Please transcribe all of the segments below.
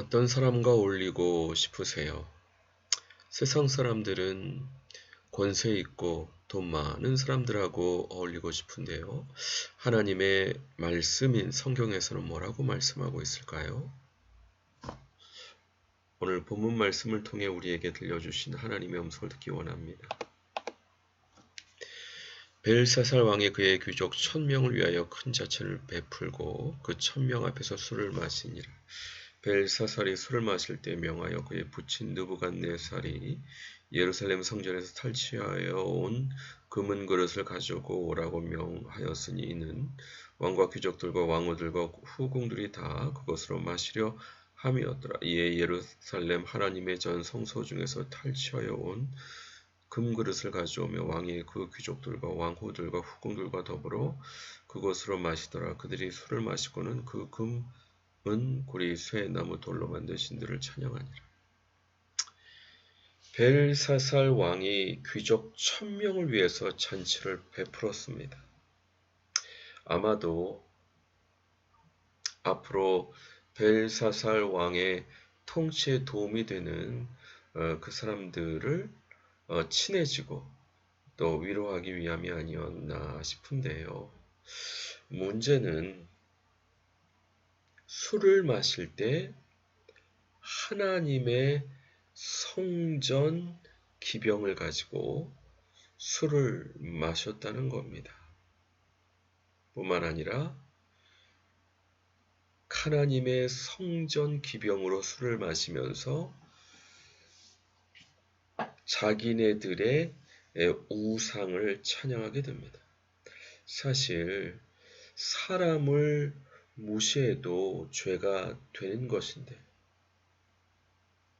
어떤 사람과 어울리고 싶으세요? 세상 사람들은 권세 있고 돈 많은 사람들하고 어울리고 싶은데요. 하나님의 말씀인 성경에서는 뭐라고 말씀하고 있을까요? 오늘 본문 말씀을 통해 우리에게 들려주신 하나님의 음성을 듣기 원합니다. 벨사살 왕이 그의 귀족 1000명을 위하여 큰 자천을 베풀고 그 1000명 앞에서 술을 마시니라. 벨사살이 술을 마실 때 명하여 그의 부친 느부갓네살이 예루살렘 성전에서 탈취하여 온 금은 그릇을 가지고 오라고 명하였으니 이는 왕과 귀족들과 왕후들과 후궁들이 다 그것으로 마시려 함이었더라. 이에 예루살렘 하나님의 전 성소 중에서 탈취하여 온 금그릇을 가져오며 왕이 그 귀족들과 왕후들과 후궁들과 더불어 그것으로 마시더라. 그들이 술을 마시고는 그 금, 구리, 쇠, 나무, 돌로 만든 신들을 찬양하니라. 벨사살 왕이 귀족 1000명을 위해서 잔치를 베풀었습니다. 아마도 앞으로 벨사살 왕의 통치에 도움이 되는 그 사람들을 친해지고 또 위로하기 위함이 아니었나 싶은데요. 문제는 술을 마실 때 하나님의 성전 기병을 가지고 술을 마셨다는 겁니다. 뿐만 아니라 하나님의 성전 기병으로 술을 마시면서 자기네들의 우상을 찬양하게 됩니다. 사실 사람을 무시해도 죄가 되는 것인데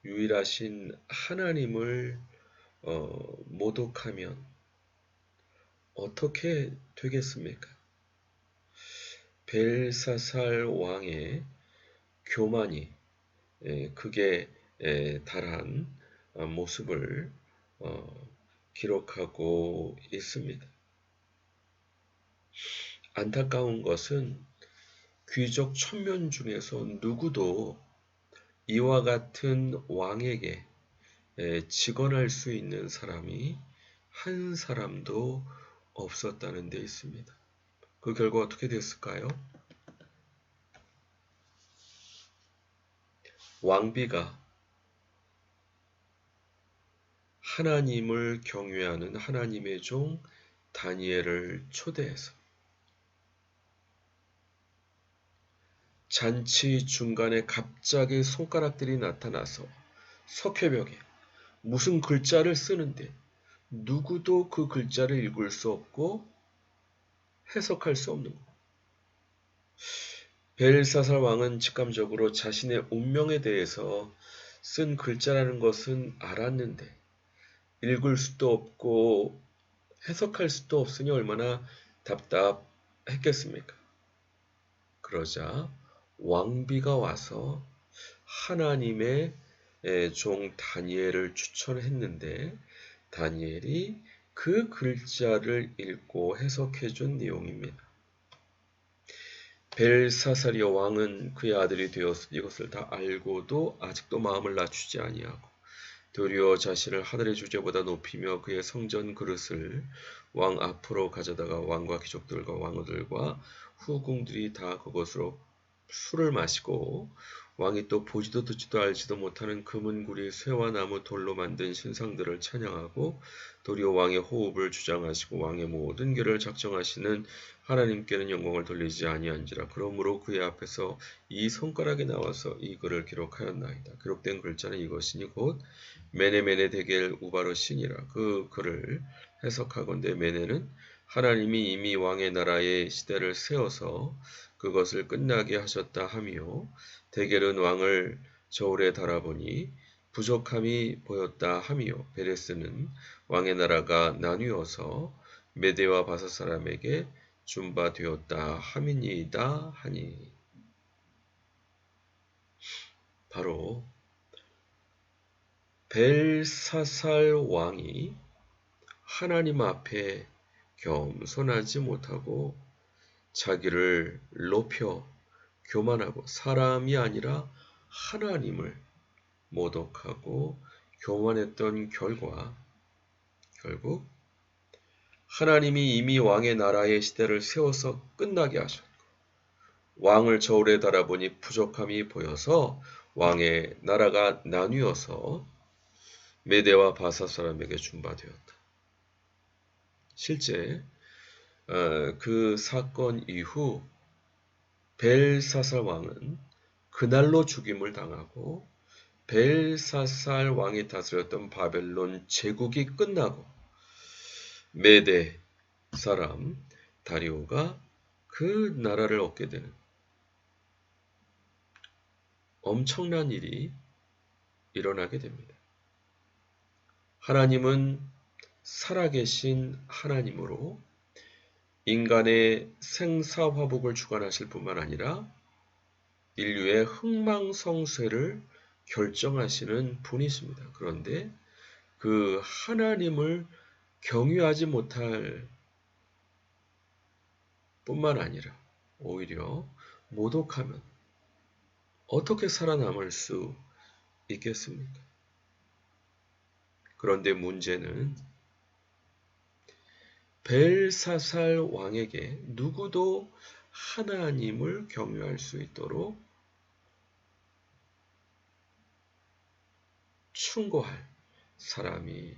유일하신 하나님을 모독하면 어떻게 되겠습니까? 벨사살 왕의 교만이 극에 달한 모습을 기록하고 있습니다. 안타까운 것은 귀족 1000명 중에서 누구도 이와 같은 왕에게 직언할 수 있는 사람이 한 사람도 없었다는 데 있습니다. 그 결과 어떻게 됐을까요? 왕비가 하나님을 경외하는 하나님의 종 다니엘을 초대해서 잔치 중간에 갑자기 손가락들이 나타나서 석회벽에 무슨 글자를 쓰는데 누구도 그 글자를 읽을 수 없고 해석할 수 없는 것. 벨사살 왕은 직감적으로 자신의 운명에 대해서 쓴 글자라는 것은 알았는데 읽을 수도 없고 해석할 수도 없으니 얼마나 답답했겠습니까? 그러자 왕비가 와서 하나님의 종 다니엘을 추천했는데 다니엘이 그 글자를 읽고 해석해 준 내용입니다. 벨사살이여 왕은 그의 아들이 되어서 이것을 다 알고도 아직도 마음을 낮추지 아니하고 도리어 자신을 하늘의 주제보다 높이며 그의 성전 그릇을 왕 앞으로 가져다가 왕과 귀족들과 왕후들과 후궁들이 다 그것으로 술을 마시고 왕이 또 보지도 듣지도 알지도 못하는 금은 구리 쇠와 나무 돌로 만든 신상들을 찬양하고 도리어 왕의 호흡을 주장하시고 왕의 모든 길을 작정하시는 하나님께는 영광을 돌리지 아니한지라. 그러므로 그의 앞에서 이 손가락이 나와서 이 글을 기록하였나이다. 기록된 글자는 이것이니 곧 메네메네 데겔 우바르신이라. 그 글을 해석하건대 메네는 하나님이 이미 왕의 나라의 시대를 세워서 그것을 끝나게 하셨다 하며 데겔은 왕을 저울에 달아보니 부족함이 보였다 하며 베레스는 왕의 나라가 나뉘어서 메대와 바사 사람에게 준 바 되었다 함이니이다 하니. 바로 벨사살 왕이 하나님 앞에 겸손하지 못하고 자기를 높여 교만하고 사람이 아니라 하나님을 모독하고 교만했던 결국 하나님이 이미 왕의 나라의 시대를 세워서 끝나게 하셨고 왕을 저울에 달아보니 부족함이 보여서 왕의 나라가 나뉘어서 메대와 바사 사람에게 준바되었다. 실제 그 사건 이후 벨사살 왕은 그날로 죽임을 당하고 벨사살 왕이 다스렸던 바벨론 제국이 끝나고 메대 사람 다리오가 그 나라를 얻게 되는 엄청난 일이 일어나게 됩니다. 하나님은 살아계신 하나님으로 인간의 생사화복을 주관하실 뿐만 아니라 인류의 흥망성쇠를 결정하시는 분이십니다. 그런데 그 하나님을 경유하지 못할 뿐만 아니라 오히려 모독하면 어떻게 살아남을 수 있겠습니까? 그런데 문제는 벨사살 왕에게 누구도 하나님을 경유할 수 있도록 충고할 사람이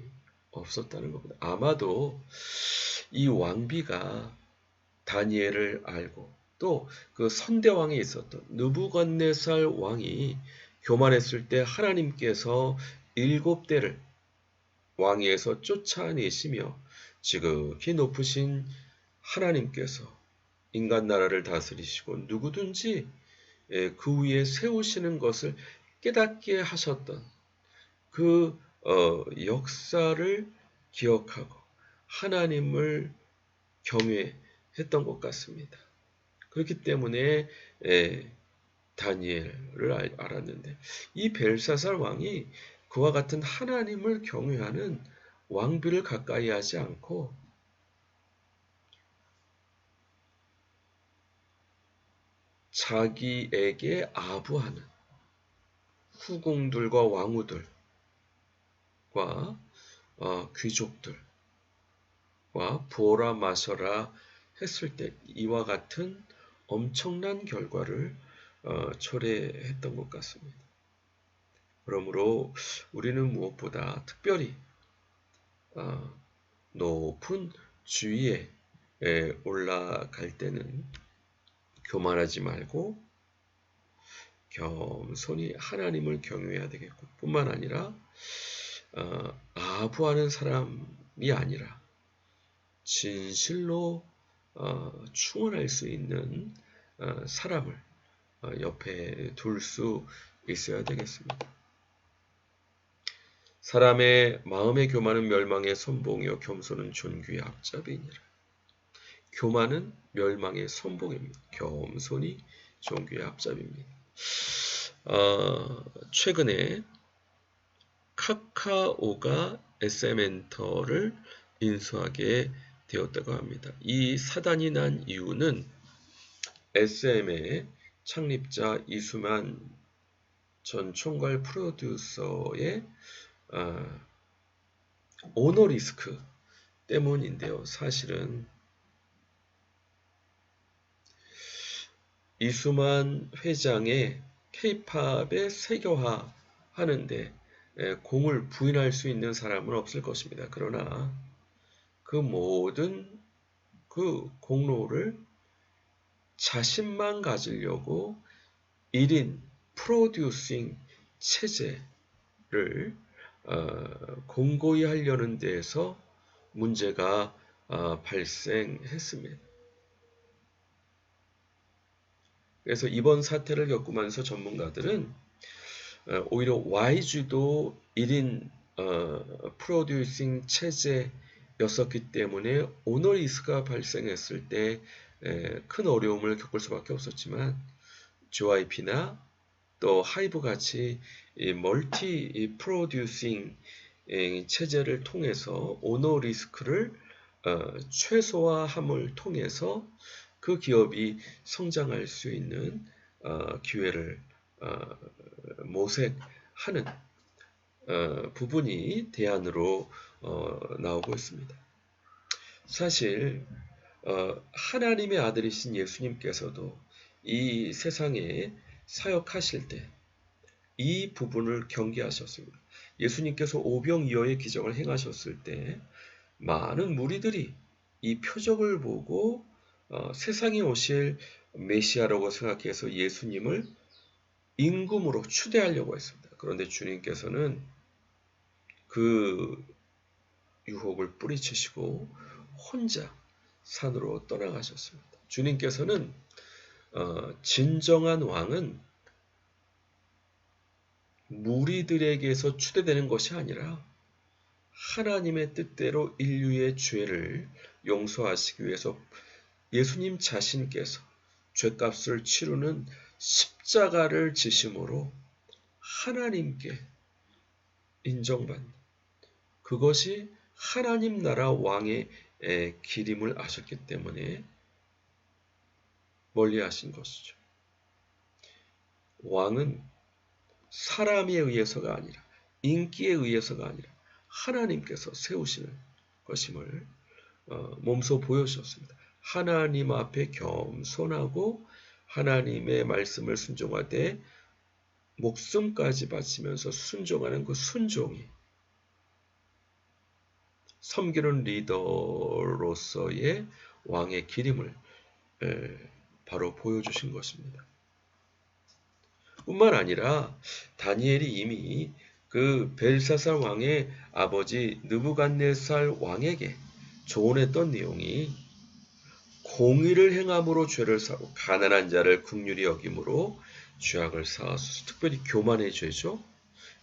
없었다는 겁니다. 아마도 이 왕비가 다니엘을 알고 또 그 선대왕에 있었던 느부갓네살 왕이 교만했을 때 하나님께서 7대를 왕위에서 쫓아내시며 지극히 높으신 하나님께서 인간 나라를 다스리시고 누구든지 그 위에 세우시는 것을 깨닫게 하셨던 그 역사를 기억하고 하나님을 경외했던 것 같습니다. 그렇기 때문에 다니엘을 알았는데 이 벨사살 왕이 그와 같은 하나님을 경외하는 왕비를 가까이 하지 않고 자기에게 아부하는 후궁들과 왕후들과 귀족들과 부어라 마셔라 했을 때 이와 같은 엄청난 결과를 초래했던 것 같습니다. 그러므로 우리는 무엇보다 특별히 높은 주위에 올라갈 때는 교만하지 말고 겸손히 하나님을 경외해야 되겠고 뿐만 아니라 아부하는 사람이 아니라 진실로 충원할 수 있는 사람을 옆에 둘 수 있어야 되겠습니다. 사람의 마음의 교만은 멸망의 선봉이요 겸손은 존귀의 앞잡이니라. 교만은 멸망의 선봉입니다. 겸손이 존귀의 앞잡이입니다. 최근에 카카오가 SM엔터를 인수하게 되었다고 합니다. 이 사단이 난 이유는 SM의 창립자 이수만 전 총괄 프로듀서의 오너 리스크 때문인데요. 사실은 이수만 회장의 K-팝에 세계화 하는데 공을 부인할 수 있는 사람은 없을 것입니다. 그러나 그 모든 그 공로를 자신만 가지려고 1인 프로듀싱 체제를 공고히 하려는 데에서 문제가 발생했습니다. 그래서 이번 사태를 겪으면서 전문가들은 오히려 YG도 1인 프로듀싱 체제였었기 때문에 오너 리스크가 발생했을 때 큰 어려움을 겪을 수밖에 없었지만 JYP나 또 하이브 같이 멀티 프로듀싱 체제를 통해서 오너 리스크를 최소화함을 통해서 그 기업이 성장할 수 있는 기회를 모색하는 부분이 대안으로 나오고 있습니다. 사실 하나님의 아들이신 예수님께서도 이 세상에 사역하실 때 이 부분을 경계하셨습니다. 예수님께서 오병이어의 기적을 행하셨을 때 많은 무리들이 이 표적을 보고 세상에 오실 메시아라고 생각해서 예수님을 임금으로 추대하려고 했습니다. 그런데 주님께서는 그 유혹을 뿌리치시고 혼자 산으로 떠나가셨습니다. 주님께서는 진정한 왕은 무리들에게서 추대되는 것이 아니라 하나님의 뜻대로 인류의 죄를 용서하시기 위해서 예수님 자신께서 죄값을 치르는 십자가를 지심으로 하나님께 인정받는, 그것이 하나님 나라 왕의 길임을 아셨기 때문에 멀리하신 것이죠. 왕은 사람에 의해서가 아니라, 인기에 의해서가 아니라 하나님께서 세우시는 것임을 몸소 보여주셨습니다. 하나님 앞에 겸손하고 하나님의 말씀을 순종하되 목숨까지 바치면서 순종하는 그 순종이 섬기는 리더로서의 왕의 기림을 바로 보여주신 것입니다. 뿐만 아니라 다니엘이 이미 그 벨사살 왕의 아버지 느부갓네살 왕에게 조언했던 내용이 공의를 행함으로 죄를 사고 가난한 자를 긍휼히 여김으로 죄악을 사하소서. 특별히 교만의 죄죠.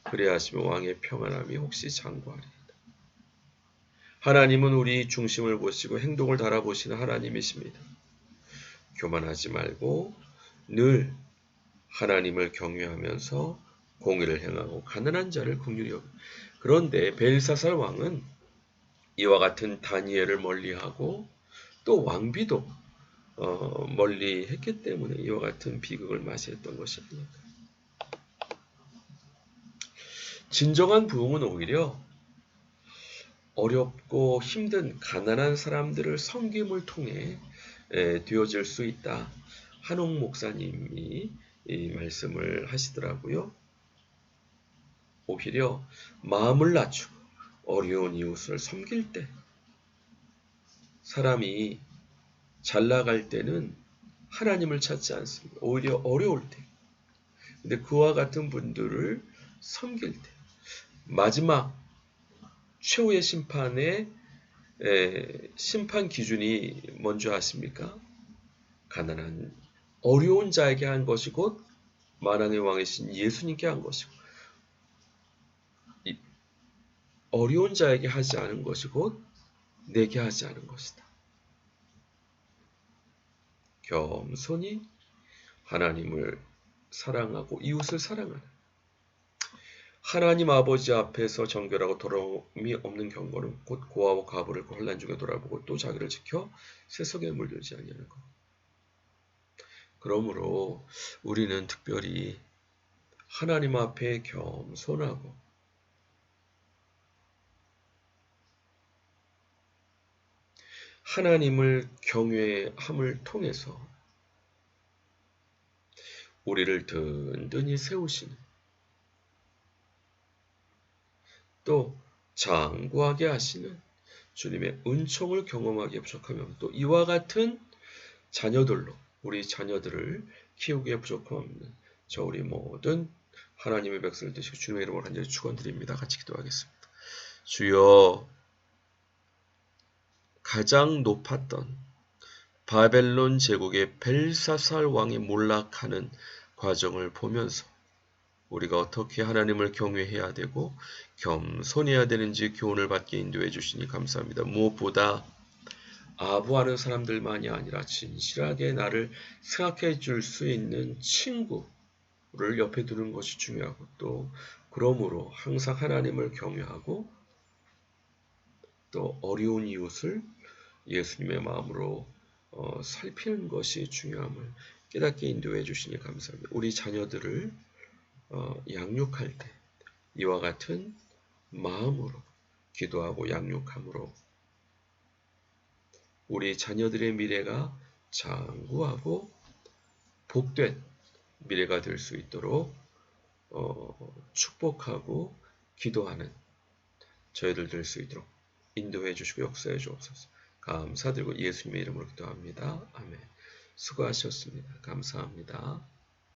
그래야 하시면 왕의 평안함이 혹시 장구하리이다. 하나님은 우리 중심을 보시고 행동을 달아보시는 하나님이십니다. 교만하지 말고 늘 하나님을 경외하면서 공의를 행하고 가난한 자를 긍휼히 여기고. 그런데 벨사살 왕은 이와 같은 다니엘을 멀리하고 또 왕비도 멀리했기 때문에 이와 같은 비극을 맞이했던 것이 아닐까. 진정한 부흥은 오히려 어렵고 힘든 가난한 사람들을 섬김을 통해 되어질 수 있다. 한옥 목사님이 이 말씀을 하시더라고요. 오히려 마음을 낮추고 어려운 이웃을 섬길 때, 사람이 잘 나갈 때는 하나님을 찾지 않습니다. 오히려 어려울 때. 근데 그와 같은 분들을 섬길 때, 마지막 최후의 심판의 심판 기준이 뭔지 아십니까? 가난한 어려운 자에게 한 것이 곧 만왕의 왕이신 예수님께 한 것이고, 어려운 자에게 하지 않은 것이 곧 내게 하지 않은 것이다. 겸손히 하나님을 사랑하고 이웃을 사랑하는, 하나님 아버지 앞에서 정결하고 더러움이 없는 경건은 곧 고아와 과부를 혼란 중에 돌아보고 또 자기를 지켜 세속에 물들지 아니하는 것. 그러므로 우리는 특별히 하나님 앞에 겸손하고 하나님을 경외함을 통해서 우리를 든든히 세우시는, 또 장구하게 하시는 주님의 은총을 경험하기에 부족하면 또 이와 같은 자녀들로 우리 자녀들을 키우기에 부족함 없는 저 우리 모든 하나님의 백성을 되시고 주님의 이름으로 간절히 축원드립니다. 같이 기도하겠습니다. 주여, 가장 높았던 바벨론 제국의 벨사살 왕이 몰락하는 과정을 보면서 우리가 어떻게 하나님을 경외해야 되고 겸손해야 되는지 교훈을 받게 인도해 주시니 감사합니다. 무엇보다 아부하는 사람들만이 아니라 진실하게 나를 생각해 줄 수 있는 친구를 옆에 두는 것이 중요하고, 또 그러므로 항상 하나님을 경외하고 또 어려운 이웃을 예수님의 마음으로 살피는 것이 중요함을 깨닫게 인도해 주시니 감사합니다. 우리 자녀들을 양육할 때 이와 같은 마음으로 기도하고 양육함으로 우리 자녀들의 미래가 장구하고 복된 미래가 될 수 있도록 축복하고 기도하는 저희들 될 수 있도록 인도해 주시고 역사해 주옵소서. 감사드리고 예수님의 이름으로 기도합니다. 아멘. 수고하셨습니다. 감사합니다.